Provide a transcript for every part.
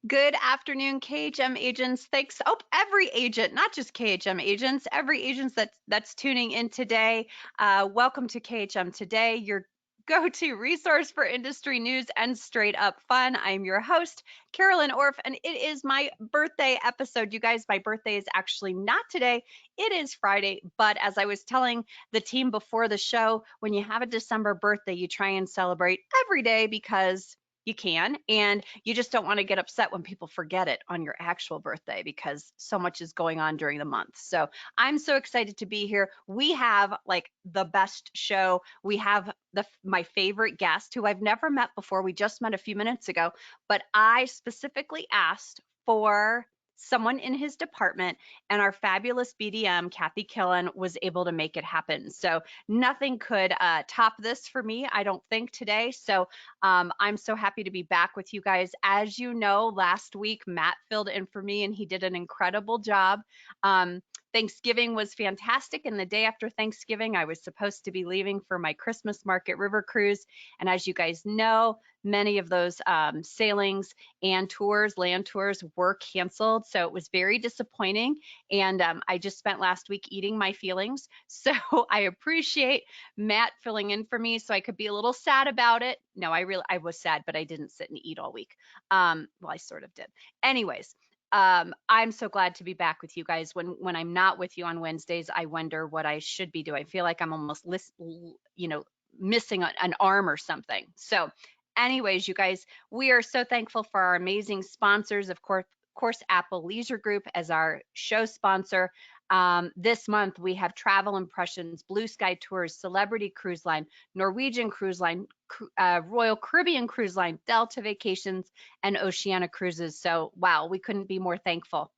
Good afternoon, KHM agents. Thanks. Oh, every agent, not just KHM agents, every agent that's tuning in today. Welcome to KHM Today, your go-to resource for industry news and straight up fun. I'm your host, Carolyn Orff, and it is my birthday episode. You guys, my birthday is actually not today. It is Friday, but as I was telling the team before the show, when you have a December birthday, you try and celebrate every day because you can, and you just don't want to get upset when people forget it on your actual birthday because so much is going on during the month. So I'm so excited to be here. We have like the best show. We have my favorite guest who I've never met before. We just met a few minutes ago, but I specifically asked for someone in his department, and our fabulous BDM, Kathy Killen, was able to make it happen. So nothing could top this for me, I don't think, today. So I'm so happy to be back with you guys. As you know, last week, Matt filled in for me and he did an incredible job. Thanksgiving was fantastic. And the day after Thanksgiving, I was supposed to be leaving for my Christmas market river cruise. And as you guys know, many of those sailings and tours, land tours, were canceled. So it was very disappointing. And I just spent last week eating my feelings. So I appreciate Matt filling in for me so I could be a little sad about it. No, I was sad, but I didn't sit and eat all week. Well, I sort of did. Anyways, I'm so glad to be back with you guys. When I'm not with you on Wednesdays, I wonder what I should be doing. I feel like I'm almost missing an arm or something. So anyways, you guys, we are so thankful for our amazing sponsors. Of course, Apple Leisure Group as our show sponsor. This month we have Travel Impressions, Blue Sky Tours, Celebrity Cruise Line, Norwegian Cruise Line, Royal Caribbean Cruise Line, Delta Vacations, and Oceania Cruises. So wow, we couldn't be more thankful.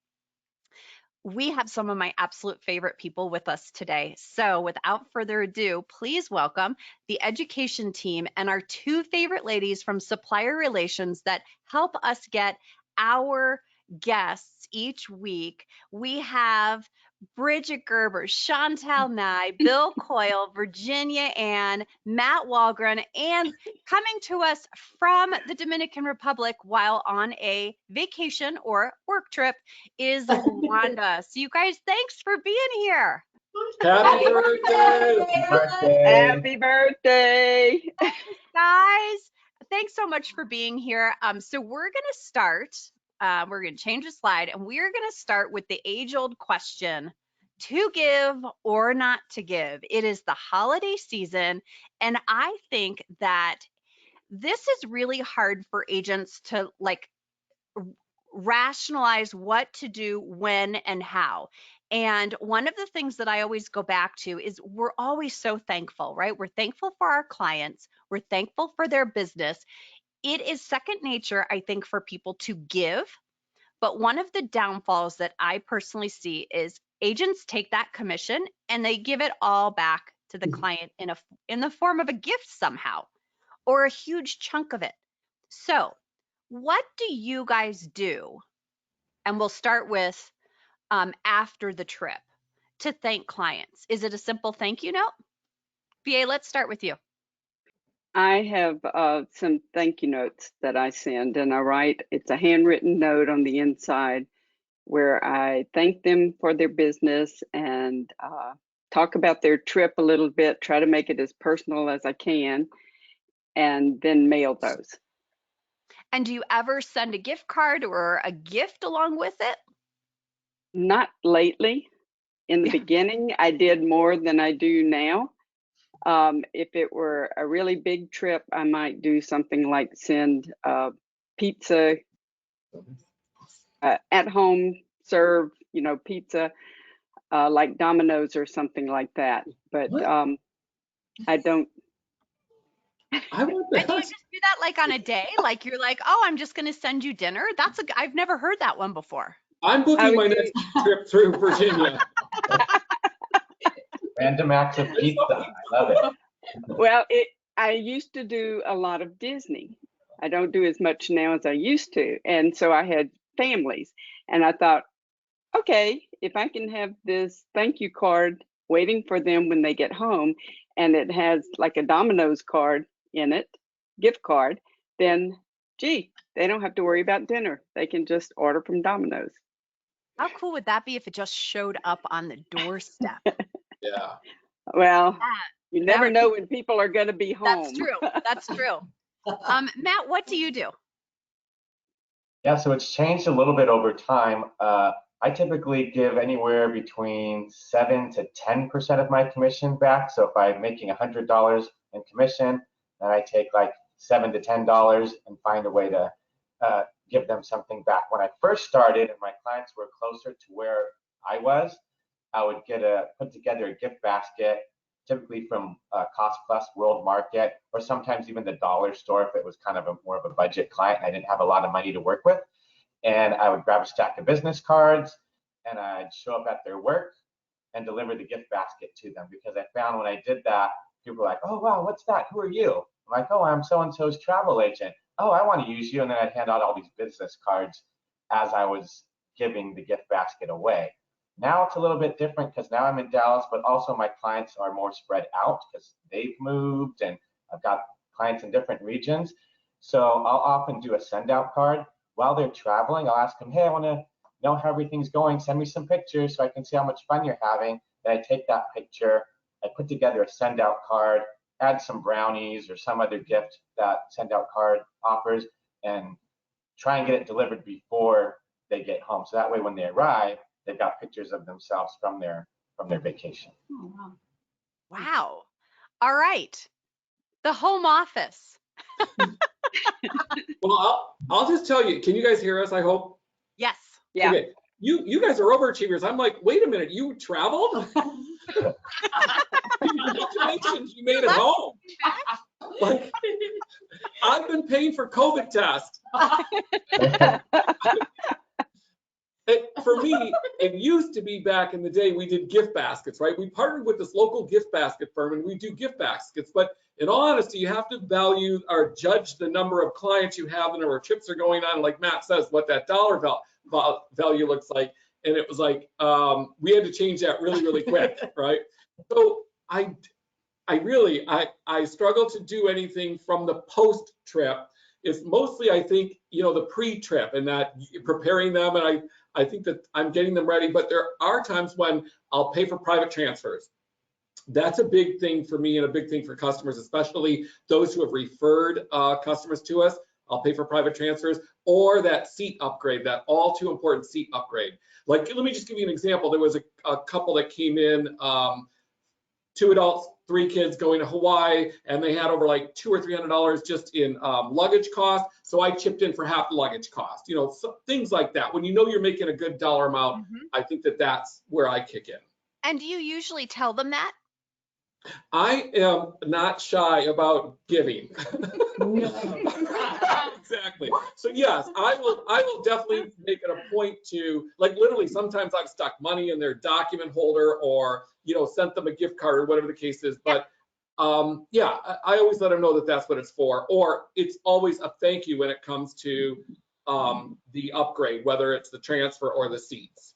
We have some of my absolute favorite people with us today. So without further ado, please welcome the education team and our two favorite ladies from supplier relations that help us get our guests each week. We have Bridget Gerber, Chantal Nye, Bill Coyle, Virginia Ann, Matt Walgren, and coming to us from the Dominican Republic while on a vacation or work trip is Wanda. So you guys, thanks for being here. Happy birthday! Happy birthday! Guys, thanks so much for being here. So we're gonna start. We're gonna change the slide, and we're gonna start with the age-old question: to give or not to give? It is the holiday season, and I think that this is really hard for agents to rationalize what to do, when, and how. And one of the things that I always go back to is we're always so thankful, right? We're thankful for our clients. We're thankful for their business. It is second nature, I think, for people to give. But one of the downfalls that I personally see is agents take that commission and they give it all back to the client in the form of a gift somehow, or a huge chunk of it. So what do you guys do? And we'll start with after the trip to thank clients. Is it a simple thank you note? BA, let's start with you. I have some thank you notes that I send, and I write, it's a handwritten note on the inside where I thank them for their business and talk about their trip a little bit, try to make it as personal as I can, and then mail those. And do you ever send a gift card or a gift along with it? Not lately. In the beginning, I did more than I do now. If it were a really big trip, I might do something like send pizza at home, serve, pizza like Domino's or something like that. But I don't. I want to And do you just do that like on a day? Like you're like, oh, I'm just going to send you dinner? I've never heard that one before. I'm booking my next trip through Virginia. Random acts of pizza. I love it. Well, I used to do a lot of Disney. I don't do as much now as I used to. And so I had families. And I thought, okay, if I can have this thank you card waiting for them when they get home, and it has like a Domino's card in it, gift card, then gee, they don't have to worry about dinner. They can just order from Domino's. How cool would that be if it just showed up on the doorstep? Yeah. Well, you that never would- know when people are going to be home. That's true. That's true. Matt, what do you do? Yeah, so it's changed a little bit over time. I typically give anywhere between 7 to 10% of my commission back. So if I'm making $100 in commission, then I take like $7 to $10 and find a way to give them something back. When I first started and my clients were closer to where I was, I would put together a gift basket, typically from Cost Plus, World Market, or sometimes even the dollar store if it was kind of more of a budget client and I didn't have a lot of money to work with. And I would grab a stack of business cards and I'd show up at their work and deliver the gift basket to them, because I found when I did that, people were like, oh, wow, what's that? Who are you? I'm like, oh, I'm so-and-so's travel agent. Oh, I want to use you. And then I'd hand out all these business cards as I was giving the gift basket away. Now it's a little bit different because now I'm in Dallas, but also my clients are more spread out because they've moved and I've got clients in different regions. So I'll often do a send out card while they're traveling. I'll ask them, hey, I want to know how everything's going. Send me some pictures so I can see how much fun you're having. Then I take that picture, I put together a send out card, add some brownies or some other gift that send out card offers, and try and get it delivered before they get home. So that way when they arrive, they've got pictures of themselves from their vacation. Oh, wow. Wow. All right. The home office. Well, I'll just tell you, can you guys hear us, I hope? Yes. Yeah. Okay. You guys are overachievers. I'm like, wait a minute, you traveled? Congratulations, you made it home. Like, I've been paying for COVID tests. For me, it used to be back in the day, we did gift baskets, right? We partnered with this local gift basket firm and we do gift baskets. But in all honesty, you have to value or judge the number of clients you have, the number of trips are going on. Like Matt says, what that dollar value looks like. And it was like, we had to change that really, really quick, right? So I struggle to do anything from the post trip. It's mostly, I think, the pre-trip and that preparing them. And I think that I'm getting them ready, but there are times when I'll pay for private transfers. That's a big thing for me and a big thing for customers, especially those who have referred customers to us. I'll pay for private transfers or that seat upgrade, that all too important seat upgrade. Like, let me just give you an example. There was a couple that came in, 2 adults, 3 kids going to Hawaii, and they had over like $200 or $300 just in luggage cost. So I chipped in for half the luggage cost, things like that. When you know you're making a good dollar amount, I think that that's where I kick in. And do you usually tell them that? I am not shy about giving. Exactly. So yes, I will definitely make it a point to, like, literally sometimes I've stuck money in their document holder or, sent them a gift card or whatever the case is. But yeah, I always let them know that that's what it's for. Or it's always a thank you when it comes to the upgrade, whether it's the transfer or the seats.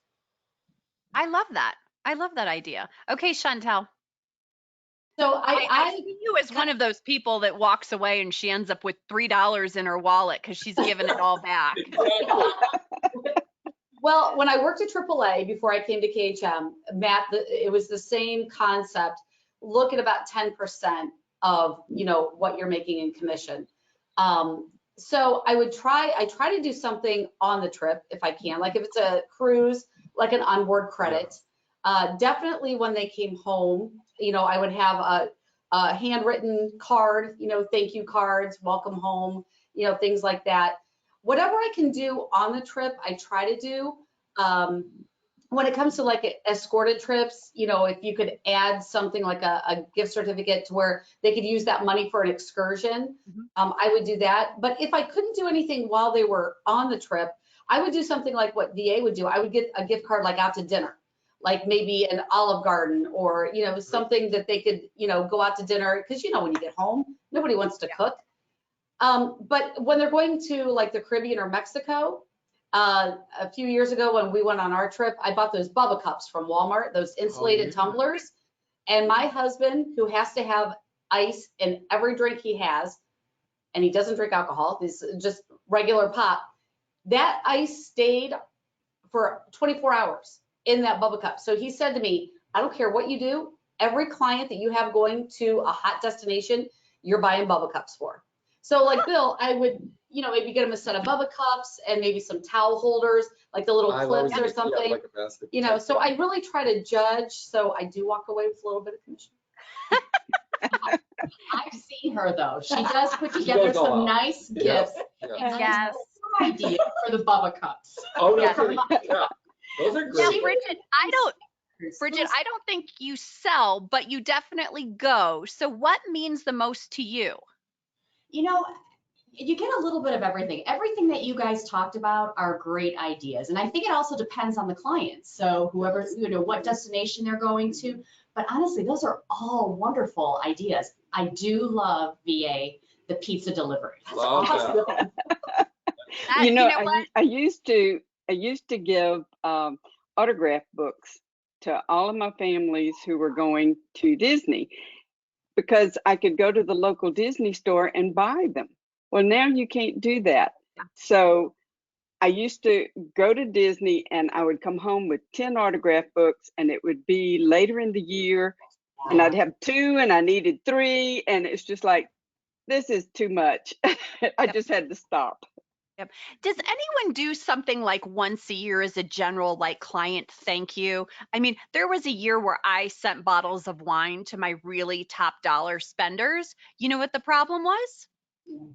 I love that. I love that idea. Okay, Chantel. So I see you as one of those people that walks away and she ends up with $3 in her wallet because she's given it all back. Well, when I worked at AAA before I came to KHM, Matt, it was the same concept. Look at about 10% of what you're making in commission. So I try to do something on the trip if I can, like if it's a cruise, like an onboard credit. Definitely when they came home, I would have a handwritten card, thank you cards, welcome home, things like that. Whatever I can do on the trip, I try to do. When it comes to like escorted trips, if you could add something like a gift certificate to where they could use that money for an excursion, I would do that. But if I couldn't do anything while they were on the trip, I would do something like what VA would do. I would get a gift card like out to dinner, like maybe an Olive Garden or, something that they could, go out to dinner. Because, when you get home, nobody wants to cook. But when they're going to like the Caribbean or Mexico, a few years ago when we went on our trip, I bought those Bubba cups from Walmart, those insulated tumblers. And my husband, who has to have ice in every drink he has, and he doesn't drink alcohol, he's just regular pop. That ice stayed for 24 hours in that Bubba cup. So he said to me, I don't care what you do, every client that you have going to a hot destination, you're buying Bubba cups for. So like Bill, I would, maybe get him a set of Bubba cups and maybe some towel holders, like the little clips or something. Like a basket. So I really try to judge. So I do walk away with a little bit of commission. I've seen her though. She does put together some nice gifts. Yeah. Yes. Idea for the Bubba cups. Oh, no Yes. kidding. Yeah. Those are Now, great. Bridget, I don't think you sell, but you definitely go. So what means the most to you? You get a little bit of everything. Everything that you guys talked about are great ideas. And I think it also depends on the client. So whoever, what destination they're going to. But honestly, those are all wonderful ideas. I do love VA, the pizza delivery. That's Love awesome. that. I used to give autograph books to all of my families who were going to Disney because I could go to the local Disney store and buy them. Well, now you can't do that. So I used to go to Disney and I would come home with 10 autograph books, and it would be later in the year and I'd have 2 and I needed 3. And it's just like, this is too much. I just had to stop. Yep. Does anyone do something like once a year as a general, like client thank you? I mean, there was a year where I sent bottles of wine to my really top dollar spenders. You know what the problem was?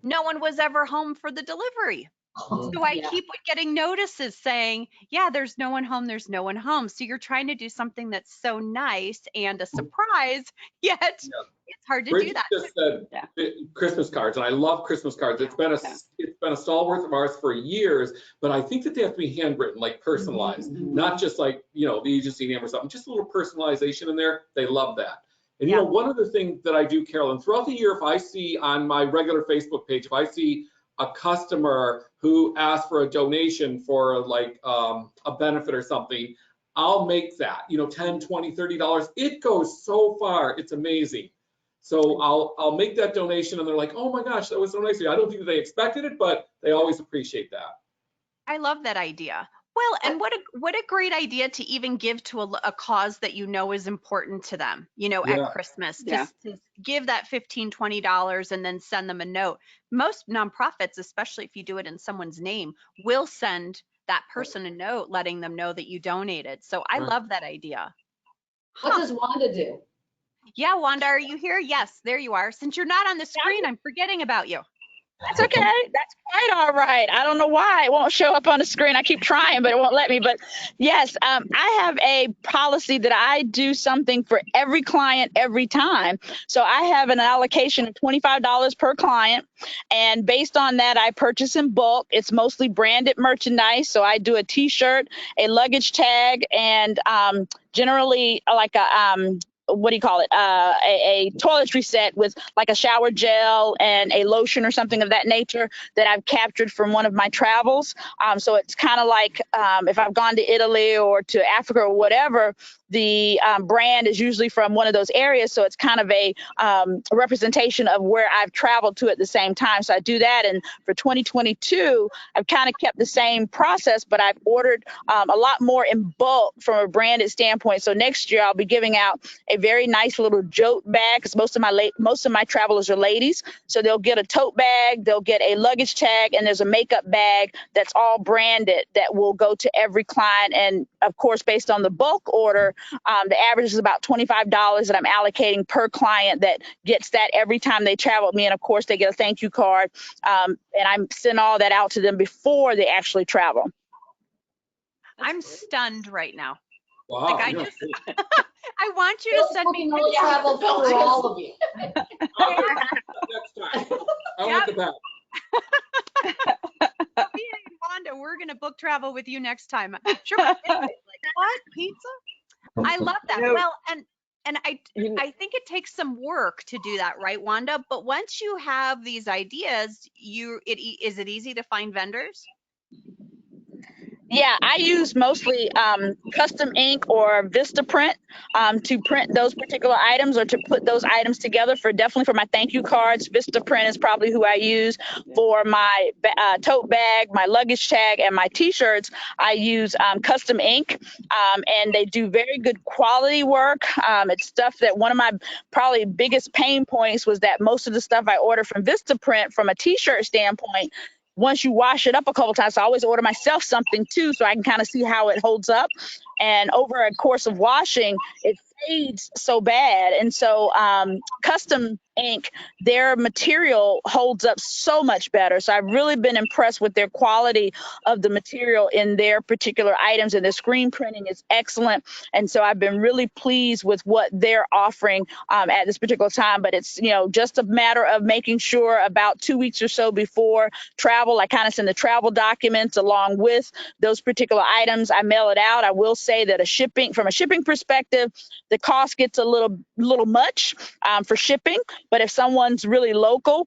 No one was ever home for the delivery. So I keep getting notices saying, yeah, there's no one home. There's no one home. So you're trying to do something that's so nice and a surprise, yet it's hard to do that. Just said Christmas cards, and I love Christmas cards. It's been a stalwart of ours for years, but I think that they have to be handwritten, like personalized, not just like, the agency name or something, just a little personalization in there. They love that. And one other thing that I do, Carolyn, throughout the year, if I see on my regular Facebook page, if I see a customer who asks for a donation for like a benefit or something, I'll make that, $10, $20, $30. It goes so far. It's amazing. So I'll make that donation and they're like, oh my gosh, that was so nice of you. I don't think that they expected it, but they always appreciate that. I love that idea. Well, and what a great idea to even give to a cause that is important to them, at Christmas, just to give that $15, $20 and then send them a note. Most nonprofits, especially if you do it in someone's name, will send that person a note letting them know that you donated. So I love that idea. What does Wanda do? Yeah, Wanda, are you here? Yes, there you are. Since you're not on the screen, I'm forgetting about you. That's okay. That's quite all right. I don't know why it won't show up on the screen. I keep trying, but it won't let me. But yes, I have a policy that I do something for every client every time. So I have an allocation of $25 per client. And based on that, I purchase in bulk. It's mostly branded merchandise. So I do a T-shirt, a luggage tag, and generally like a a toiletry set with like a shower gel and a lotion or something of that nature that I've captured from one of my travels. So it's kind of like if I've gone to Italy or to Africa or whatever, the brand is usually from one of those areas. So it's kind of a representation of where I've traveled to at the same time. So I do that. And for 2022, I've kind of kept the same process, but I've ordered a lot more in bulk from a branded standpoint. So next year I'll be giving out a very nice little jote bag, because most of my travelers are ladies. So they'll get a tote bag, they'll get a luggage tag, and there's a makeup bag that's all branded that will go to every client. And of course, based on the bulk order, the average is about $25 that I'm allocating per client that gets that every time they travel with me. And of course, they get a thank you card. And I send all that out to them before they actually travel. I'm stunned right now. Wow. Like I want you to send me We'll travel for all of you. Next time. I want the bag. Me and Wanda, we're gonna book travel with you next time. Sure. Like, what? Pizza? I love that. Well, and I think it takes some work to do that, right, Wanda? But once you have these ideas, is it easy to find vendors? Yeah, I use mostly custom ink or Vistaprint to print those particular items or to put those items together for definitely for my thank you cards. Vistaprint is probably who I use for my tote bag, my luggage tag, and my T-shirts. I use custom ink, and they do very good quality work. It's stuff that one of my probably biggest pain points was that most of the stuff I ordered from Vistaprint from a T-shirt standpoint, once you wash it up a couple times, I always order myself something too, so I can kind of see how it holds up. And over a course of washing, it fades so bad. And so custom ink, their material holds up so much better. So I've really been impressed with their quality of the material in their particular items, and the screen printing is excellent. And so I've been really pleased with what they're offering at this particular time. But it's, you know, just a matter of making sure about 2 weeks or so before travel, I kind of send the travel documents along with those particular items. I mail it out. I will say that from a shipping perspective, the cost gets a little much for shipping. But if someone's really local,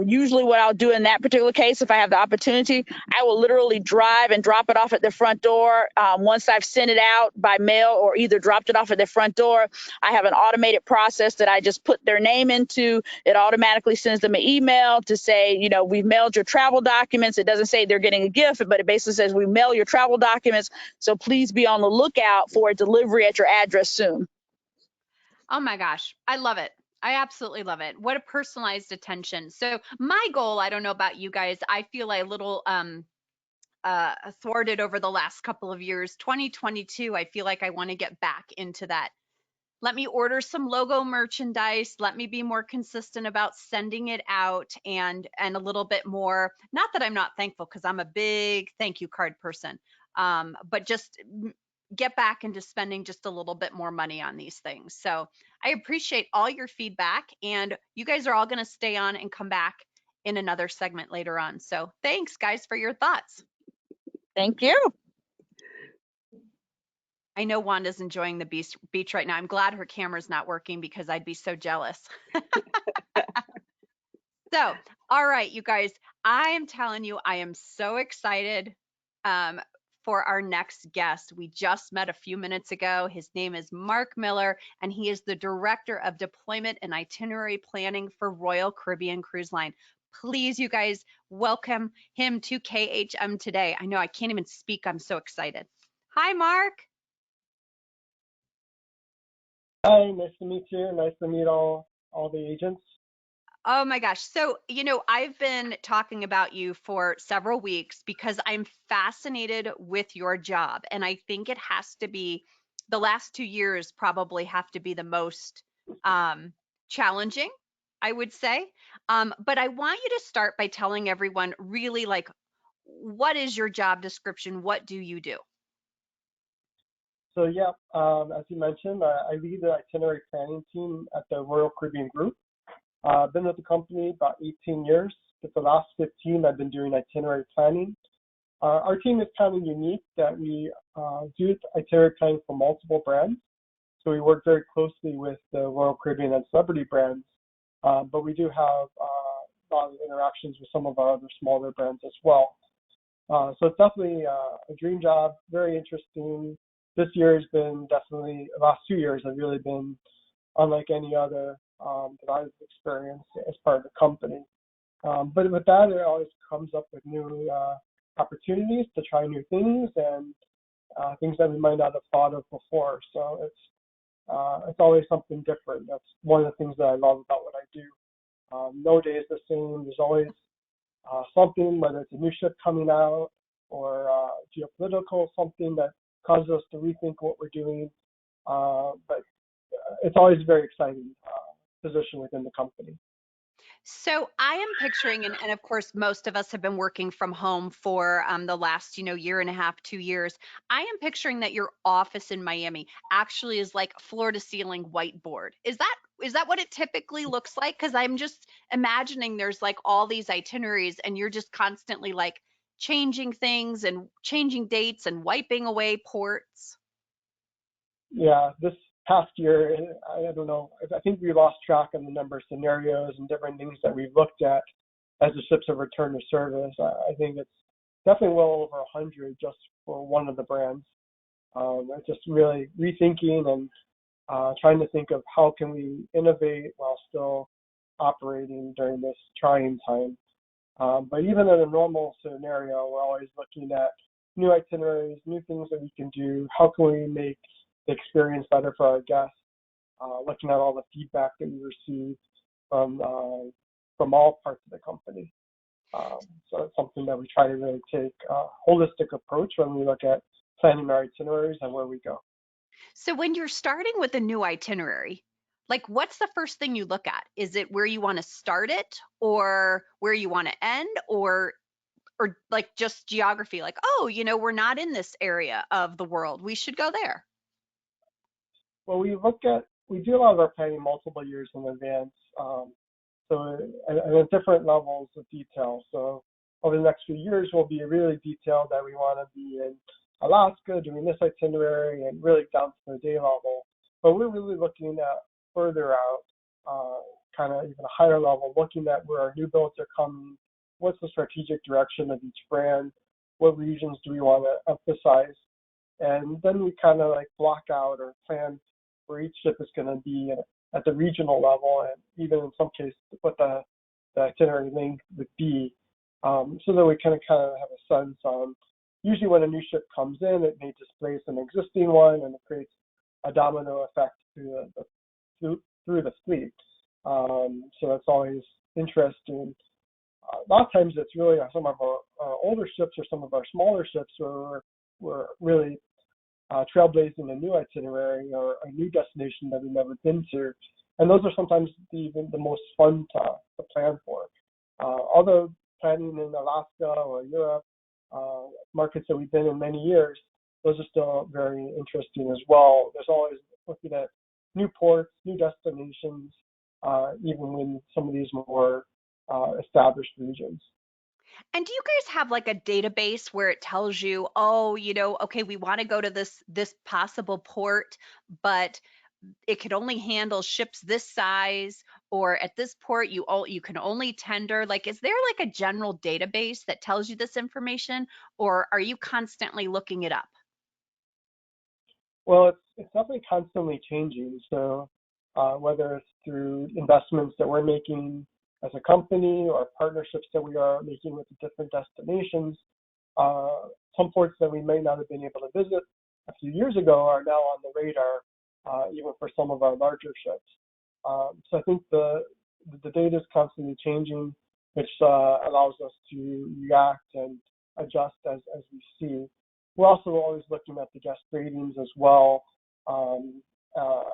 usually what I'll do in that particular case, if I have the opportunity, I will literally drive and drop it off at their front door. Once I've sent it out by mail or either dropped it off at their front door, I have an automated process that I just put their name into. It automatically sends them an email to say, you know, we've mailed your travel documents. It doesn't say they're getting a gift, but it basically says we mail your travel documents. So please be on the lookout for a delivery at your address soon. Oh my gosh, I love it. I absolutely love it. What a personalized attention. So my goal, I don't know about you guys, I feel a little thwarted over the last couple of years. 2022, I feel like I want to get back into that. Let me order some logo merchandise. Let me be more consistent about sending it out and a little bit more. Not that I'm not thankful, because I'm a big thank you card person, but just get back into spending just a little bit more money on these things. So I appreciate all your feedback, and you guys are all going to stay on and come back in another segment later on. So thanks, guys, for your thoughts. Thank you. I know Wanda's enjoying the beach right now. I'm glad her camera's not working, because I'd be so jealous. So, all right, you guys, I am telling you, I am so excited for our next guest. We just met a few minutes ago. His name is Marc Miller, and he is the Director of Deployment and Itinerary Planning for Royal Caribbean Cruise Line. Please, you guys, welcome him to KHM today. I know I can't even speak. I'm so excited. Hi, Marc. Hi, nice to meet you. Nice to meet all the agents. Oh my gosh. So, you know, I've been talking about you for several weeks because I'm fascinated with your job. And I think it has to be, the last 2 years probably have to be the most challenging, I would say. But I want you to start by telling everyone really, like, what is your job description? What do you do? So yeah, as you mentioned, I lead the itinerary planning team at the Royal Caribbean Group. I've been with the company about 18 years. For the last 15, I've been doing itinerary planning. Our team is kind of unique that we do itinerary planning for multiple brands. So we work very closely with the Royal Caribbean and Celebrity brands, but we do have a lot of interactions with some of our other smaller brands as well. So it's definitely a dream job, very interesting. This year has been definitely, the last 2 years have really been unlike any other that I've experienced as part of the company. But with that, it always comes up with new opportunities to try new things and things that we might not have thought of before. So it's always something different. That's one of the things that I love about what I do. No day is the same. There's always something, whether it's a new ship coming out or geopolitical, something that causes us to rethink what we're doing. But it's always a very exciting position within the company. So I am picturing, and of course, most of us have been working from home for the last, year and a half, 2 years. I am picturing that your office in Miami actually is like floor to ceiling whiteboard. Is that what it typically looks like? Because I'm just imagining there's like all these itineraries, and you're just constantly like changing things and changing dates and wiping away ports. Yeah, this past year, I don't know, I think we lost track of the number of scenarios and different things that we've looked at as the ships have returned to service. I think definitely well over 100 just for one of the brands. Just really rethinking and trying to think of how can we innovate while still operating during this trying time. But even in a normal scenario, we're always looking at new itineraries, new things that we can do. How can we make the experience better for our guests? Looking at all the feedback that we receive from all parts of the company. So it's something that we try to really take a holistic approach when we look at planning our itineraries and where we go. So when you're starting with a new itinerary, like what's the first thing you look at? Is it where you want to start it or where you want to end, or like just geography, like, oh, we're not in this area of the world, we should go there? Well, we do a lot of our planning multiple years in advance. So at different levels of detail. So over the next few years, we'll be really detailed that we want to be in Alaska doing this itinerary and really down to the day level. But we're really looking at further out, kind of even a higher level, looking at where our new builds are coming, what's the strategic direction of each brand, what regions do we want to emphasize, and then we kind of like block out or plan where each ship is going to be at the regional level, and even in some cases what the itinerary length would be, so that we kind of have a sense on. Usually when a new ship comes in, it may displace an existing one, and it creates a domino effect through the fleet. So that's always interesting. A lot of times it's really some of our older ships or some of our smaller ships where we're really trailblazing a new itinerary or a new destination that we've never been to. And those are sometimes even the most fun to plan for. Although planning in Alaska or Europe, markets that we've been in many years, those are still very interesting as well. There's always looking at new ports, new destinations, even in some of these more established regions. And do you guys have like a database where it tells you, oh, okay, we want to go to this possible port, but it could only handle ships this size, or at this port you can only tender, like, is there like a general database that tells you this information, or are you constantly looking it up? Well, it's definitely constantly changing. So whether it's through investments that we're making as a company or partnerships that we are making with the different destinations, some ports that we may not have been able to visit a few years ago are now on the radar, even for some of our larger ships. So I think the data is constantly changing, which allows us to react and adjust as we see. We're also always looking at the guest ratings as well.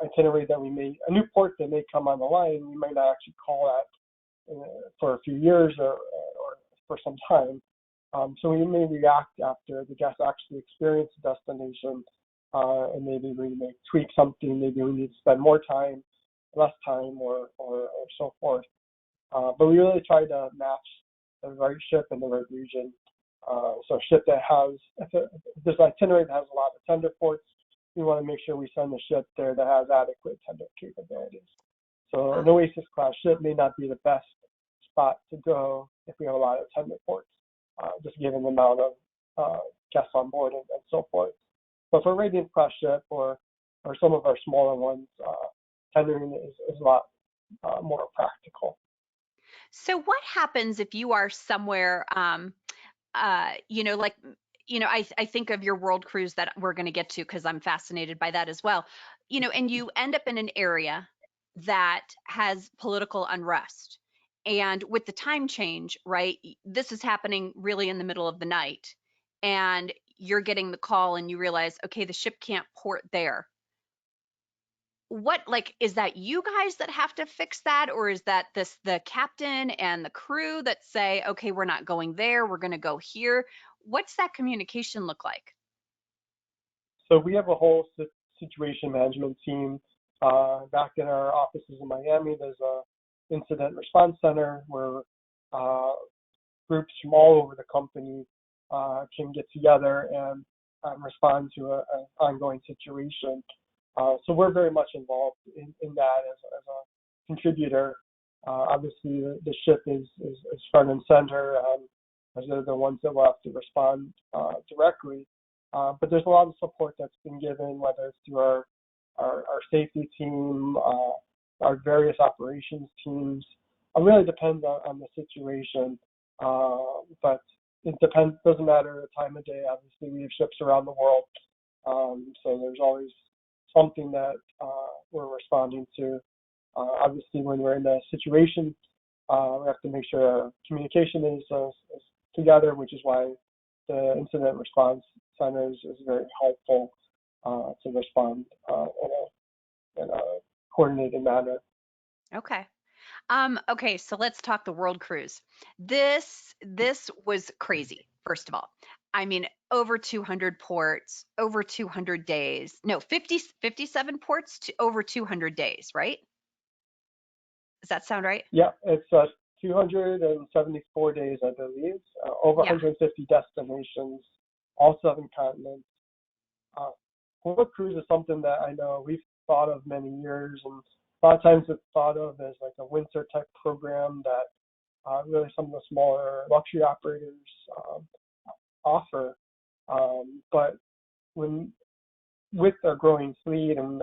Itinerary that a new port that may come on the line, we might not actually call at for a few years or for some time. So we may react after the guests actually experience the destination, and maybe we may tweak something. Maybe we need to spend more time, less time, or so forth. But we really try to match the right ship in the right region. So a ship that has, if there's an itinerary that has a lot of tender ports, we want to make sure we send the ship there that has adequate tender capabilities. So an Oasis class ship may not be the best spot to go if we have a lot of tender ports, just given the amount of guests on board and so forth. But for a Radiant class ship or some of our smaller ones, tendering is a lot more practical. So what happens if you are somewhere, I think of your world cruise that we're going to get to, because I'm fascinated by that as well, and you end up in an area that has political unrest. And with the time change, right, this is happening really in the middle of the night, and you're getting the call and you realize, okay, the ship can't port there. Is that you guys that have to fix that, or is that the captain and the crew that say, okay, we're not going there, we're going to go here? What's that communication look like? So we have a whole situation management team back in our offices in Miami. There's a incident response center where groups from all over the company can get together and respond to an ongoing situation. So we're very much involved in that as a contributor. Obviously, the ship is front and center. as they're the ones that will have to respond directly. But there's a lot of support that's been given, whether it's through our safety team, our various operations teams. It really depends on the situation, but it depends. Doesn't matter the time of day. Obviously, we have ships around the world, so there's always something that we're responding to. Obviously, when we're in a situation, we have to make sure our communication is together, which is why the incident response centers is very helpful to respond in a coordinated manner. Okay. Okay, so let's talk the world cruise. This was crazy, first of all. I mean, over 200 ports, over 200 days. No, 57 ports to over 200 days, right? Does that sound right? Yeah, it's 274 days, I believe, over 150 destinations, all 7 continents. World cruise is something that I know we've thought of many years, and a lot of times it's thought of as like a winter type program that really some of the smaller luxury operators offer. But with their growing fleet, and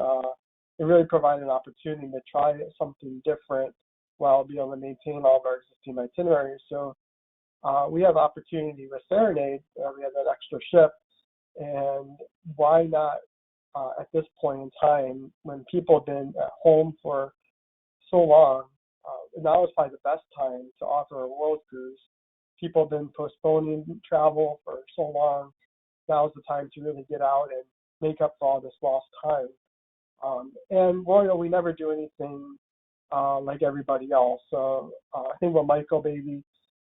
it really provided an opportunity to try something different while being able to maintain all of our existing itineraries. So we have opportunity with Serenade. We have that extra ship, and why not at this point in time, when people have been at home for so long, now is probably the best time to offer a world cruise. People have been postponing travel for so long. Now is the time to really get out and make up for all this lost time. And Royal, we never do anything like everybody else. So I think what Michael maybe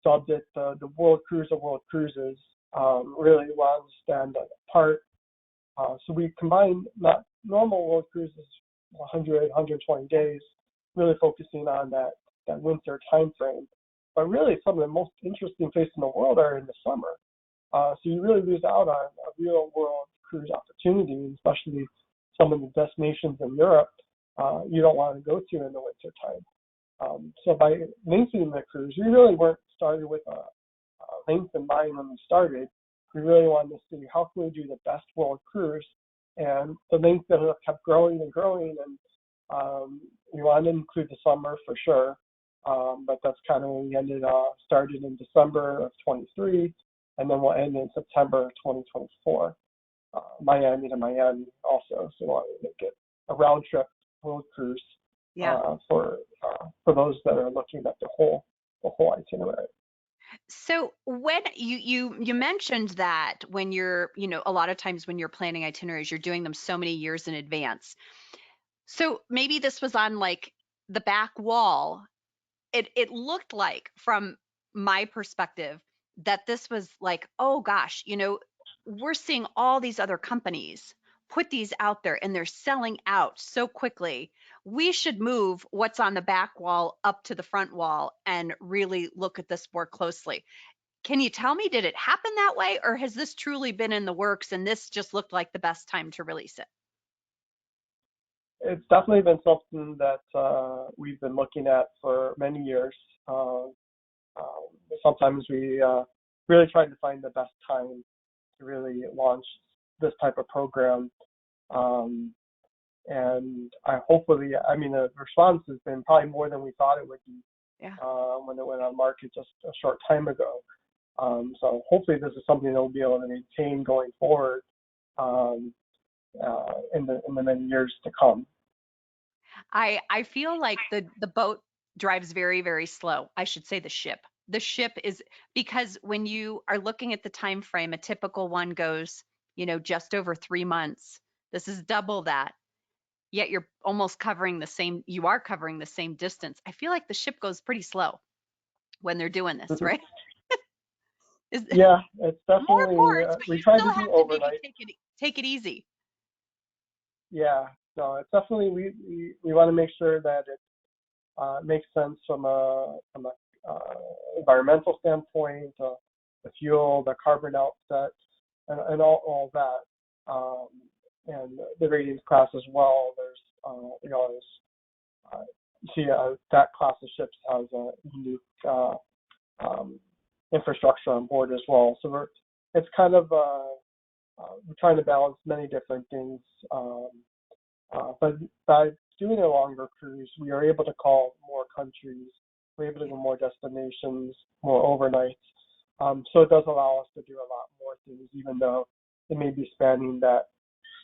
dubbed it the World Cruise of World Cruises really was stand apart. So we combine not normal world cruises, 100, 120 days, really focusing on that winter time frame. But really, some of the most interesting places in the world are in the summer. So you really lose out on a real world cruise opportunity, especially some of the destinations in Europe you don't want to go to in the winter time. So by lengthening the cruise, we really weren't started with a length in mind when we started. We really wanted to see how can we do the best world cruise, and the length that have kept growing and growing, and we wanted to include the summer for sure, but that's kind of when we started in December of 23, and then we'll end in September of 2024, Miami to Miami also, so we wanted to make it a round trip world cruise for those that are looking at the whole itinerary. So when you mentioned that when you're, a lot of times when you're planning itineraries, you're doing them so many years in advance. So maybe this was on like the back wall. It looked like, from my perspective, that this was like, oh gosh, we're seeing all these other companies put these out there and they're selling out so quickly. We should move what's on the back wall up to the front wall and really look at this more closely. Can you tell me, did it happen that way, or has this truly been in the works and this just looked like the best time to release it? It's definitely been something that we've been looking at for many years. Sometimes we really try to find the best time to really launch this type of program. And the response has been probably more than we thought it would be when it went on market just a short time ago. So hopefully this is something that we'll be able to maintain going forward in the many years to come. I feel like the boat drives very, very slow. I should say the ship. The ship is, because when you are looking at the time frame, a typical one goes, just over 3 months. This is double that. Yet you're almost covering the same distance. I feel like the ship goes pretty slow when they're doing this, right? Yeah, it's definitely, more ports, but we you try still to do have overnight. to maybe take it easy. Yeah, no, it's definitely, we want to make sure that it makes sense from a environmental standpoint, the fuel, the carbon outset, and all that, and the ratings class as well. There's that class of ships has a unique infrastructure on board as well. So it's kind of we're trying to balance many different things. But by doing a longer cruise, we are able to call more countries. We're able to go more destinations, more overnights. So it does allow us to do a lot more things, even though it may be spanning that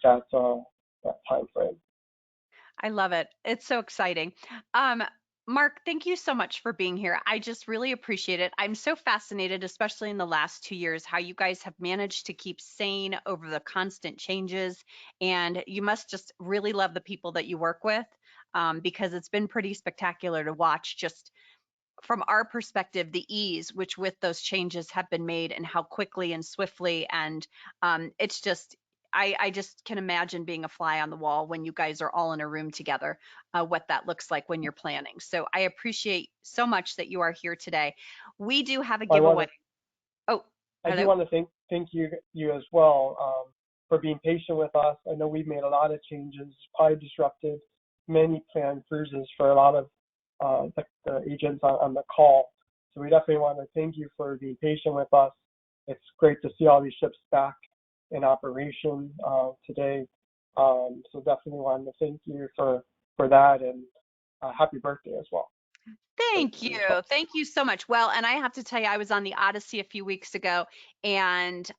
time frame. I love it. It's so exciting. Um, Marc, thank you so much for being here. I just really appreciate it. I'm so fascinated, especially in the last 2 years, how you guys have managed to keep sane over the constant changes. And you must just really love the people that you work with, because it's been pretty spectacular to watch, just from our perspective, the ease which with those changes have been made and how quickly and swiftly. And it's just, I just can imagine being a fly on the wall when you guys are all in a room together, what that looks like when you're planning. So I appreciate so much that you are here today. We do have a giveaway. Oh, I do hello. want to thank you as well for being patient with us. I know we've made a lot of changes, probably disrupted many planned cruises for a lot of the agents on the call. So we definitely want to thank you for being patient with us. It's great to see all these ships back in operation today. So definitely wanted to thank you for that, and happy birthday as well. Thank you. Thank you so much. Well, and I have to tell you, I was on the Odyssey a few weeks ago, and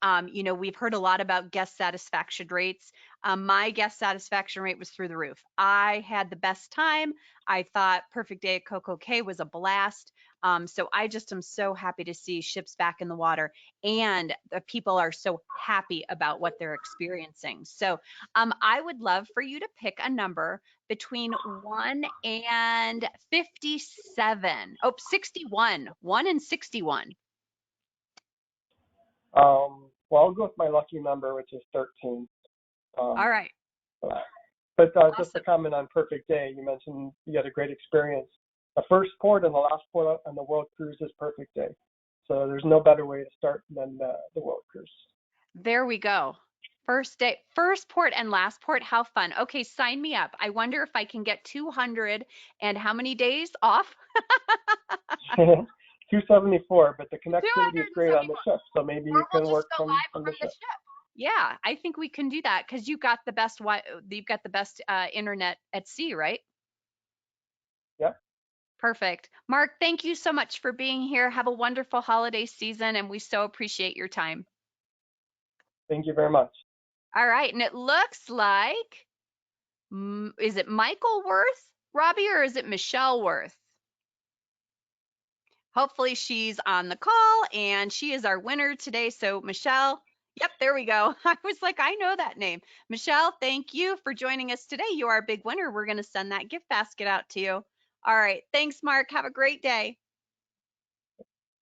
we've heard a lot about guest satisfaction rates. My guest satisfaction rate was through the roof. I had the best time. I thought Perfect Day at Coco Cay was a blast. So I just am so happy to see ships back in the water, and the people are so happy about what they're experiencing. So I would love for you to pick a number between 1 and 57. Oh, 61. 1 and 61. Well, I'll go with my lucky number, which is 13. All right. But Awesome. Just to comment on Perfect Day, you mentioned you had a great experience. The first port and the last port on the World Cruise is Perfect Day. So there's no better way to start than the World Cruise. There we go. First day, first port and last port. How fun. Okay, sign me up. I wonder if I can get 200 and how many days off? 274, but the connectivity is great on the 274. ship, so maybe Or you we'll can just work go from live the from ship. Yeah, I think we can do that because you've got the best internet at sea, right? Yep. Perfect. Marc, thank you so much for being here. Have a wonderful holiday season, and we so appreciate your time. Thank you very much. All right, and it looks like, is it Michael Worth, Robbie, or is it Michelle Worth? Hopefully she's on the call, and she is our winner today. So Michelle, yep, there we go. I was like, I know that name. Michelle, thank you for joining us today. You are a big winner. We're going to send that gift basket out to you. All right. Thanks, Marc. Have a great day.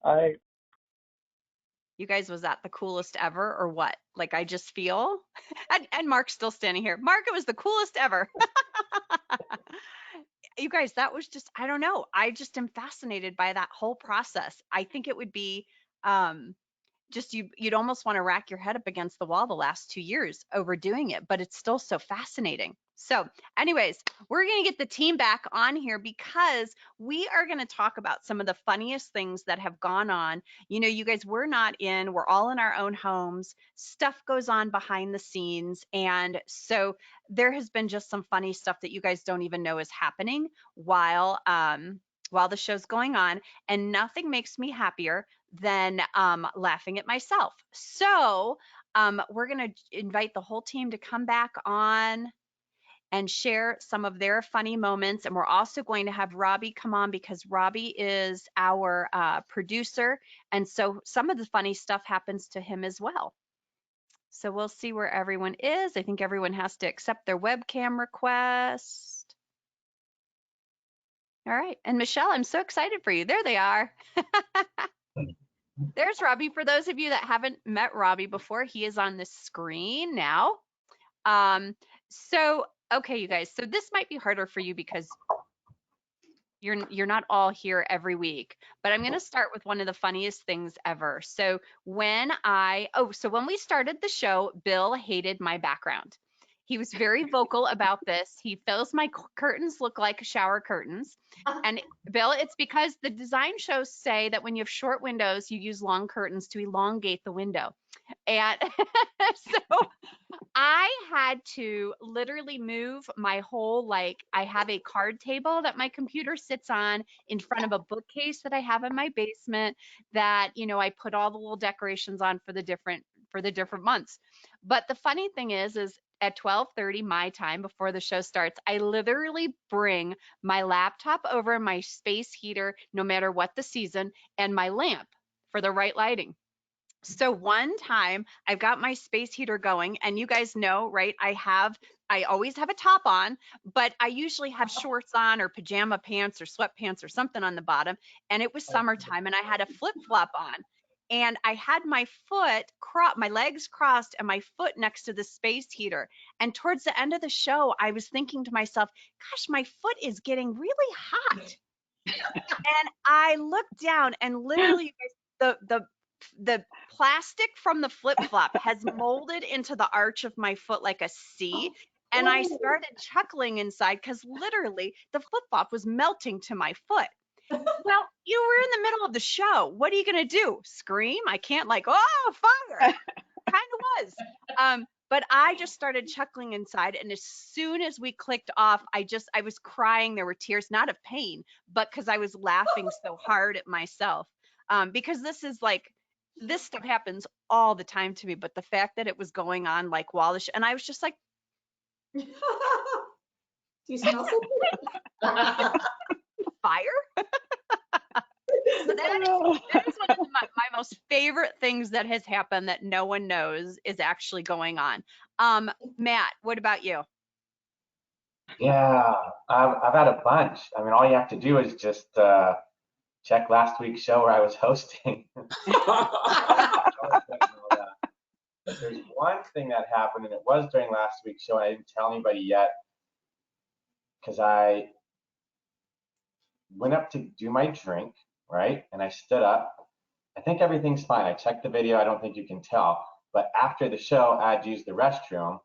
You guys, was that the coolest ever or what? Like, I just feel, and Marc's still standing here. Marc, it was the coolest ever. You guys, that was just, I don't know. I just am fascinated by that whole process. I think it would be, just you'd almost want to rack your head up against the wall the last 2 years over doing it, but it's still so fascinating. So anyways, we're going to get the team back on here because we are going to talk about some of the funniest things that have gone on. You guys, we're all in our own homes. Stuff goes on behind the scenes. And so there has been just some funny stuff that you guys don't even know is happening while the show's going on. And nothing makes me happier than laughing at myself. So we're going to invite the whole team to come back on and share some of their funny moments. And we're also going to have Robbie come on because Robbie is our producer. And so some of the funny stuff happens to him as well. So we'll see where everyone is. I think everyone has to accept their webcam request. All right. And Michelle, I'm so excited for you. There they are. There's Robbie. For those of you that haven't met Robbie before, he is on the screen now. So, okay, you guys, so this might be harder for you because you're not all here every week, but I'm going to start with one of the funniest things ever. So when we started the show, Bill hated my background. He was very vocal about this. He feels my curtains look like shower curtains. And Bill, it's because the design shows say that when you have short windows, you use long curtains to elongate the window. And so I had to literally move my whole, like, I have a card table that my computer sits on in front of a bookcase that I have in my basement that, you know, I put all the little decorations on for the different months. But the funny thing is at 12:30 my time before the show starts, I literally bring my laptop over, my space heater, no matter what the season, and my lamp for the right lighting. So one time I've got my space heater going, and you guys know, right? I always have a top on, but I usually have shorts on or pajama pants or sweatpants or something on the bottom. And it was summertime and I had a flip flop on. And I had my my legs crossed and my foot next to the space heater. And towards the end of the show, I was thinking to myself, gosh, my foot is getting really hot. And I looked down and literally the plastic from the flip flop has molded into the arch of my foot like a C. And I started chuckling inside because literally the flip flop was melting to my foot. Well, you were in the middle of the show. What are you going to do? Scream? I can't, like, oh, fire. Kind of was. But I just started chuckling inside. And as soon as we clicked off, I was crying. There were tears, not of pain, but because I was laughing so hard at myself. Because this stuff happens all the time to me. But the fact that it was going on like while the show, and I was just like, Do you smell something? fire? So that is one of my most favorite things that has happened that no one knows is actually going on. Matt, what about you? Yeah, I've had a bunch. I mean, all you have to do is just check last week's show where I was hosting. There's one thing that happened, and it was during last week's show, and I didn't tell anybody yet because I went up to do my drink, right? And I stood up. I think everything's fine. I checked the video. I don't think you can tell. But after the show, I had to use the restroom.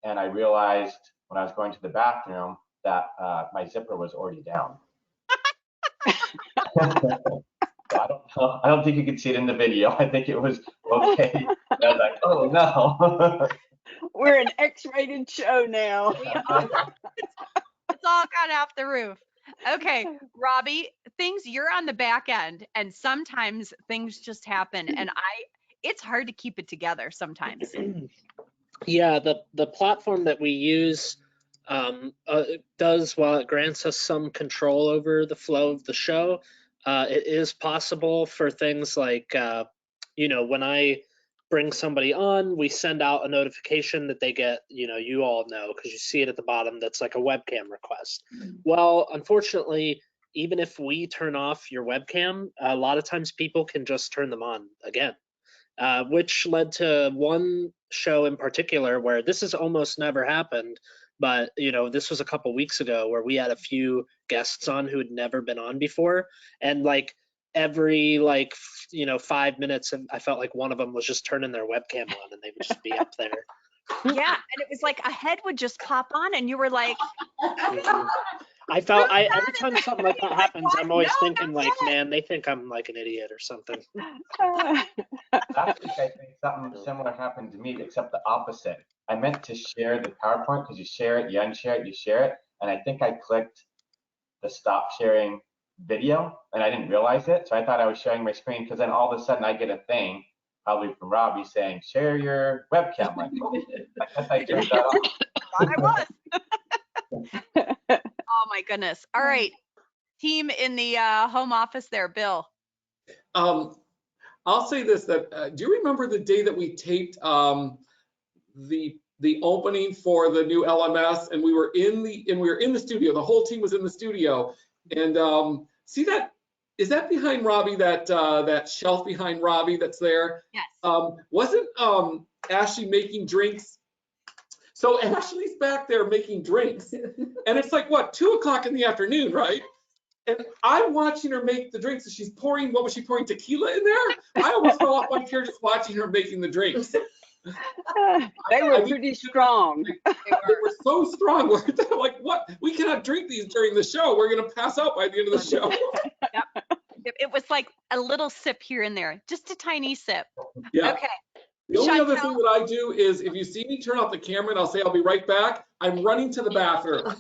And I realized when I was going to the bathroom that my zipper was already down. So I don't think you could see it in the video. I think it was okay. And I was like, oh no. We're an X-rated show now. It's all gone off the roof. Okay, Robbie, you're on the back end, and sometimes things just happen, and it's hard to keep it together sometimes. Yeah, the platform that we use does, while it grants us some control over the flow of the show, it is possible for things like, when I bring somebody on, we send out a notification that they get, you all know, because you see it at the bottom, that's like a webcam request. Well, unfortunately, even if we turn off your webcam, a lot of times people can just turn them on again, which led to one show in particular where this has almost never happened. But, this was a couple weeks ago where we had a few guests on who had never been on before. And every 5 minutes, I felt like one of them was just turning their webcam on and they would just be up there. Yeah, and it was like a head would just pop on and you were like, every time something like that happens, I'm always thinking like, man, they think I'm like an idiot or something. Last week, I think something similar happened to me, except the opposite. I meant to share the PowerPoint because you share it, you unshare it, you share it. And I think I clicked the stop sharing video and I didn't realize it. So I thought I was sharing my screen because then all of a sudden I get a thing, probably from Robbie, saying, share your webcam. Like, I guess I turned that off. I was. Oh my goodness. All right. Team in the home office there, Bill. I'll say this, that do you remember the day that we taped the opening for the new LMS, and we were in the studio, the whole team was in the studio, and see that, is that behind Robbie, that shelf behind Robbie that's there? Yes. Wasn't Ashley making drinks? So Ashley's back there making drinks, and it's like, what, 2 o'clock in the afternoon, right? And I'm watching her make the drinks, and she's pouring, what was she pouring, tequila in there? I almost fell off my chair just watching her making the drinks. They were pretty strong. They were so strong. We're like, what? We cannot drink these during the show. We're going to pass out by the end of the show. Yep. It was like a little sip here and there, just a tiny sip. Yeah. Okay. The only other Chantel? thing that I do is if you see me turn off the camera and I'll say I'll be right back, I'm running to the bathroom.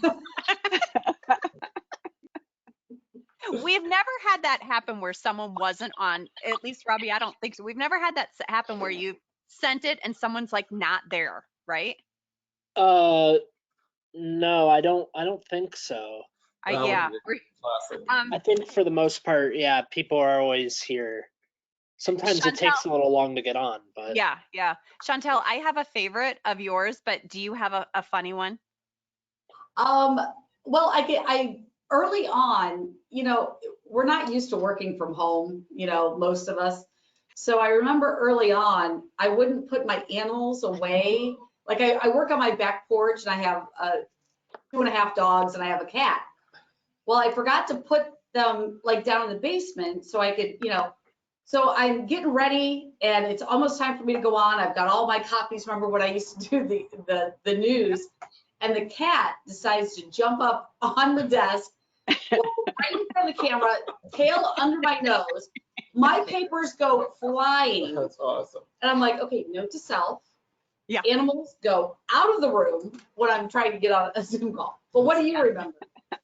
We've never had that happen where someone wasn't on, at least Robbie, I don't think so. We've never had that happen where you sent it and someone's like not there, right? No, I don't think so. Yeah. Classic. I think for the most part, yeah, people are always here. Sometimes it takes a little long to get on, but Yeah. Chantel, I have a favorite of yours, but do you have a funny one? Well, I early on, we're not used to working from home, most of us. So I remember early on, I wouldn't put my animals away. Like I work on my back porch and I have 2.5 dogs and I have a cat. Well, I forgot to put them like down in the basement so I could, so I'm getting ready and it's almost time for me to go on. I've got all my copies. Remember when I used to do the news, and the cat decides to jump up on the desk, right in front of the camera, tail under my nose. My papers go flying. That's awesome. And I'm like, okay, note to self. Yeah. Animals go out of the room when I'm trying to get on a Zoom call. But what do you remember?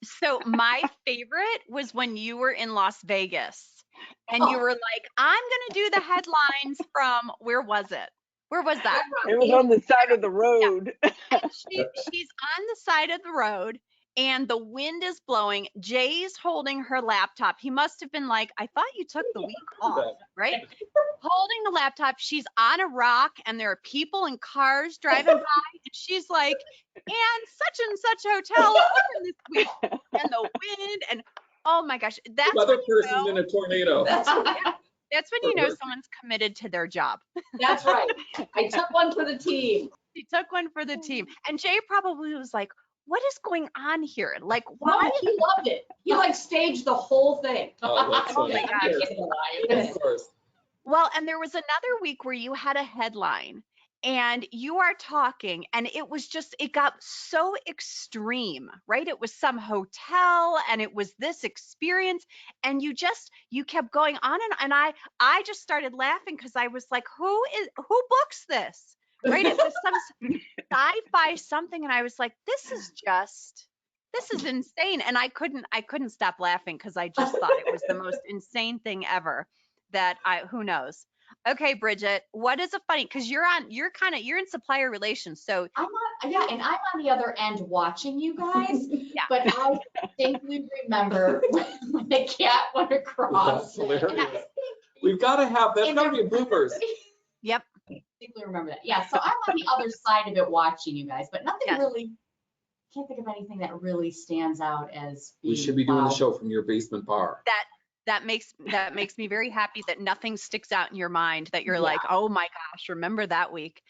So my favorite was when you were in Las Vegas and you were like, I'm going to do the headlines from, where was it? Where was that? It was on the side of the road. And she's on the side of the road and the wind is blowing. Jay's holding her laptop. He must have been like, I thought you took the week off, right? Holding the laptop. She's on a rock and there are people and cars driving by. And she's like, and such hotel open this week. And the wind and oh my gosh. That's Another person's in a tornado. That's when you know someone's committed to their job. That's right. I took one for the team. She took one for the team. And Jay probably was like, what is going on here? Like, Why? why? He loved it. He like staged the whole thing. Oh, that's Oh my gosh. Of course. Well, and there was another week where you had a headline and you are talking and it was just, it got so extreme, right? It was some hotel and it was this experience and you kept going on and I just started laughing because I was like, who books this? Right? It was some sci-fi something and I was like, this is insane. And I couldn't stop laughing because I just thought it was the most insane thing ever who knows. Okay, Bridget, what is a funny, because you're in supplier relations, so I'm on the other end watching you guys. Yeah. But I distinctly remember when the cat went across. That's hilarious. We've got to have, that's got to be in bloopers. Yep. I distinctly remember that. Yeah, so I'm on the other side of it watching you guys, but nothing really, can't think of anything that really stands out as being, We should be doing wow. the show from your basement bar. That makes me very happy that nothing sticks out in your mind, that you're like, oh my gosh, remember that week.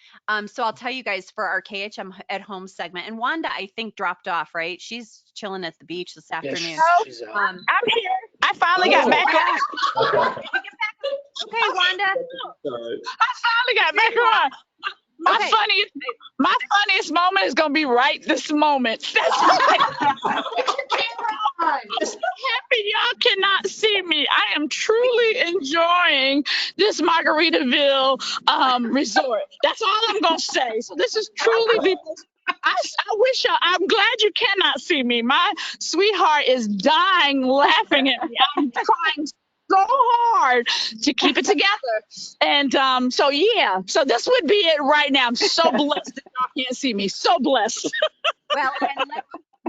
So I'll tell you guys for our KHM at home segment, and Wanda, I think, dropped off, right? She's chilling at the beach this afternoon. she's out. I'm here. I finally got back on. Did you get back? Okay, Wanda. I finally got back on. My funniest moment is gonna be right this moment. That's right. I'm so happy y'all cannot see me. I am truly enjoying this Margaritaville resort. That's all I'm gonna say. So this is truly the most. I wish y'all. I'm glad you cannot see me. My sweetheart is dying laughing at me. I'm trying so hard to keep it together. And so this would be it right now. I'm so blessed that y'all can't see me. So blessed. Well, and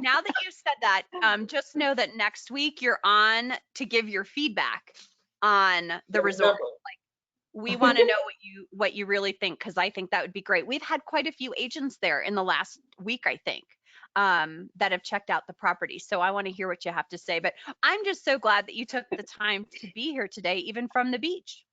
now that you said that, just know that next week you're on to give your feedback on the resort. Like, we want to know what you really think, because I think that would be great. We've had quite a few agents there in the last week, I think, that have checked out the property. So I want to hear what you have to say. But I'm just so glad that you took the time to be here today, even from the beach.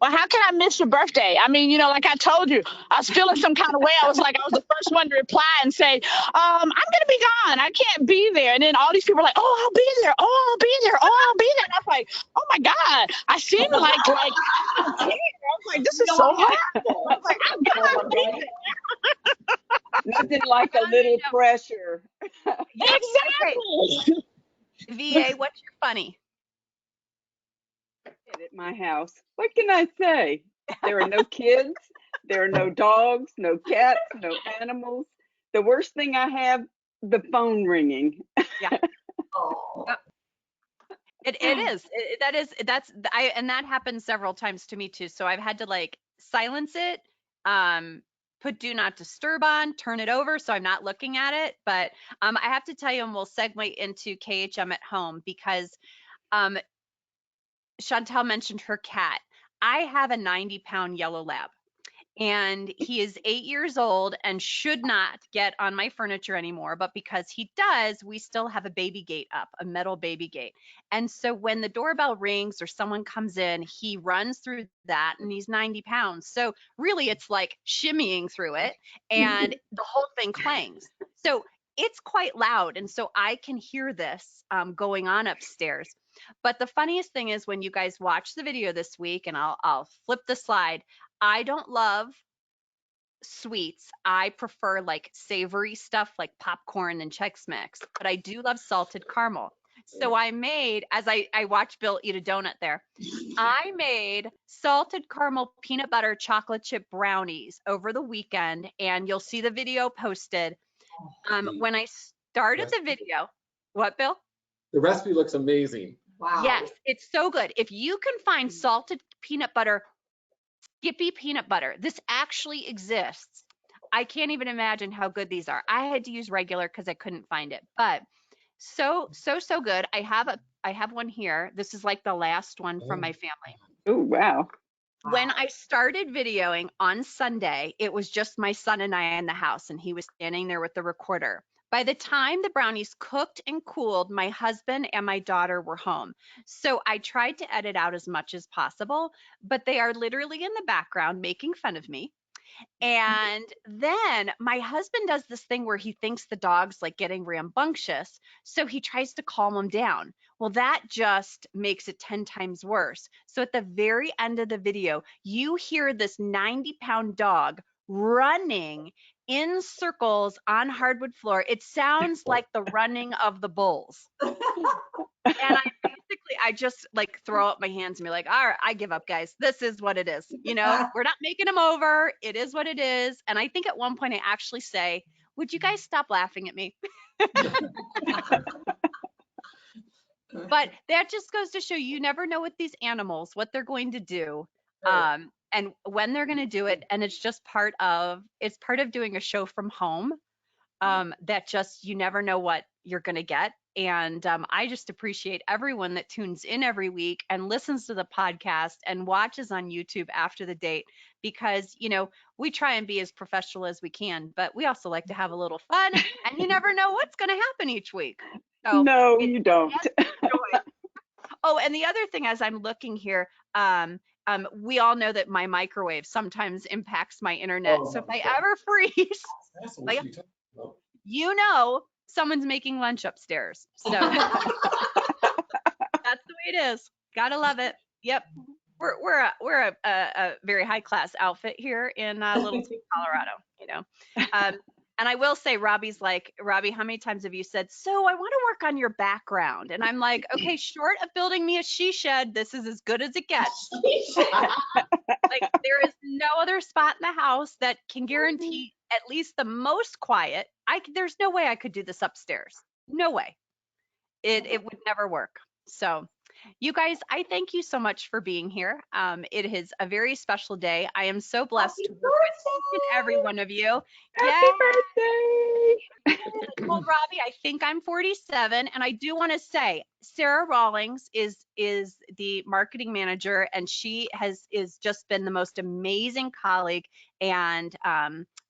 Well, how can I miss your birthday? I mean, like I told you, I was feeling some kind of way. I was like, I was the first one to reply and say, I'm going to be gone. I can't be there. And then all these people are like, oh, I'll be there. Oh, I'll be there. Oh, I'll be there. And I'm like, oh my God, I seem like I care. like, this is so horrible. I was like, I gotta be Nothing like a little pressure. exactly. VA, what's your funny? At my house. What can I say? There are no kids. There are no dogs, no cats, no animals. The worst thing I have, the phone ringing. Oh. Yep. It is. And that happens several times to me too. So I've had to like silence it, put do not disturb on, turn it over so I'm not looking at it. But I have to tell you, and we'll segue into KHM at home because Chantel mentioned her cat. I have a 90-pound yellow lab. And he is 8 years old and should not get on my furniture anymore. But because he does, we still have a baby gate up, a metal baby gate. And so when the doorbell rings or someone comes in, he runs through that and he's 90 pounds. So really it's like shimmying through it and the whole thing clangs. So it's quite loud. And so I can hear this going on upstairs. But the funniest thing is when you guys watch the video this week, and I'll flip the slide, I don't love sweets. I prefer like savory stuff like popcorn and Chex Mix, but I do love salted caramel. So I made, as I watched Bill eat a donut there, I made salted caramel peanut butter chocolate chip brownies over the weekend, and you'll see the video posted. When I started the video, what, Bill? The recipe looks amazing. Wow. Yes, it's so good. If you can find salted peanut butter, Skippy peanut butter, this actually exists. I can't even imagine how good these are. I had to use regular because I couldn't find it, but so good. I have one here. This is like the last one from my family. Oh, wow. When I started videoing on Sunday, it was just my son and I in the house, and he was standing there with the recorder. By the time the brownies cooked and cooled, my husband and my daughter were home. So I tried to edit out as much as possible, but they are literally in the background making fun of me. And then my husband does this thing where he thinks the dog's like getting rambunctious. So he tries to calm him down. Well, that just makes it 10 times worse. So at the very end of the video, you hear this 90-pound dog running in circles on hardwood floor. It sounds like the running of the bulls. And I just like throw up my hands and be like, all right, I give up, guys. This is what it is. You know, we're not making them over. It is what it is. And I think at one point I actually say, would you guys stop laughing at me? But that just goes to show you never know with these animals what they're going to do. And when they're going to do it. And it's just part of doing a show from home. That just, you never know what you're going to get. And I just appreciate everyone that tunes in every week and listens to the podcast and watches on YouTube after the date, because, you know, we try and be as professional as we can, but we also like to have a little fun, and you never know what's going to happen each week. So No, you don't. Oh, and the other thing, as I'm looking here, we all know that my microwave sometimes impacts my internet. So if I ever freeze, like, you know, someone's making lunch upstairs. So that's the way it is. Gotta love it. Yep. We're a very high class outfit here in Little Colorado, you know. And I will say, Robbie's like, Robbie, how many times have you said, so I want to work on your background? And I'm like, okay, short of building me a she shed, this is as good as it gets. Like, there is no other spot in the house that can guarantee at least the most quiet. There's no way I could do this upstairs. No way. It would never work. So you guys, I thank you so much for being here. It is a very special day. I am so blessed to work with each and every one of you. Happy birthday! Well, Robbie, I think I'm 47, and I do want to say Sarah Rawlings is the marketing manager, and she is just been the most amazing colleague. And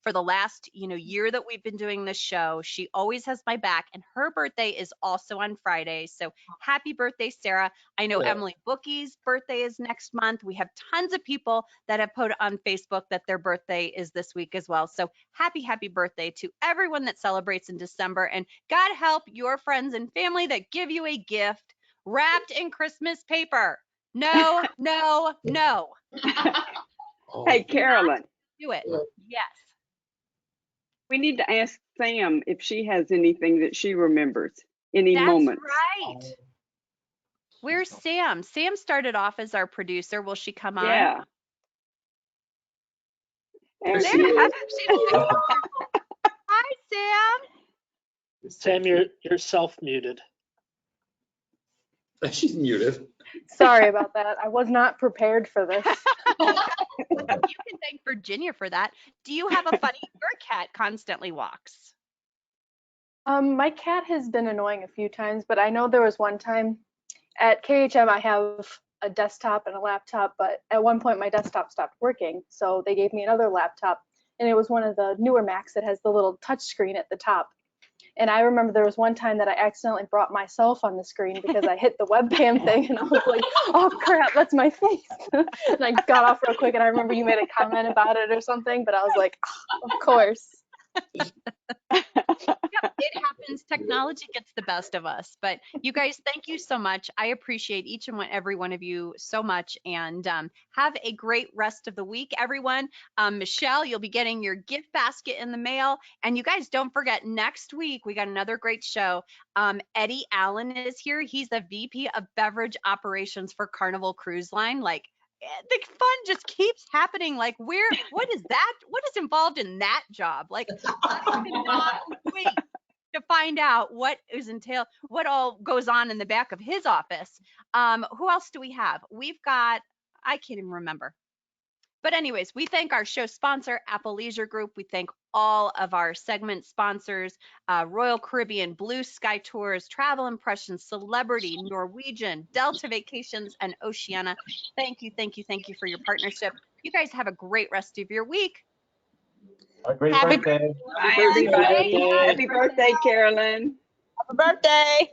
for the last year that we've been doing this show, she always has my back, and her birthday is also on Friday. So happy birthday, Sarah. I know Emily Bookie's birthday is next month. We have tons of people that have put on Facebook that their birthday is this week as well. So happy birthday to everyone that celebrates in December, and God help your friends and family that give you a gift wrapped in Christmas paper. No, no, no. Hey, Carolyn, Do it. Yeah. Yes. we need to ask Sam if she has anything that she remembers, any That's moments. right. Where's Sam? Sam started off as our producer. Will she come on? Yeah. There There, she is. Hi, Sam. Sam, you're self-muted. She's muted. Sorry about that. I was not prepared for this. You can thank Virginia for that. Do you have a funny? Your cat constantly walks. My cat has been annoying a few times, but I know there was one time at KHM I have a desktop and a laptop, but at one point my desktop stopped working, so they gave me another laptop, and it was one of the newer Macs that has the little touch screen at the top. And I remember there was one time that I accidentally brought myself on the screen because I hit the webcam thing, and I was like, oh crap, that's my face. And I got off real quick, and I remember you made a comment about it or something, but I was like, oh, of course. Yep, it happens. Technology gets the best of us. But you guys, thank you so much. I appreciate each and every one of you so much. And have a great rest of the week, everyone. Michelle, you'll be getting your gift basket in the mail. And you guys, don't forget, next week, we got another great show. Eddie Allen is here. He's the VP of Beverage Operations for Carnival Cruise Line. Like, the fun just keeps happening. Like, what is that? What is involved in that job? Like, I cannot wait to find out what all goes on in the back of his office. Who else do we have? We've got, I can't even remember. But anyways, we thank our show sponsor, Apple Leisure Group. We thank all of our segment sponsors, Royal Caribbean, Blue Sky Tours, Travel Impressions, Celebrity, Norwegian, Delta Vacations, and Oceana. Thank you, thank you, thank you for your partnership. You guys have a great rest of your week. A great Happy birthday. Bye, everybody. Happy birthday, Carolyn. Happy birthday.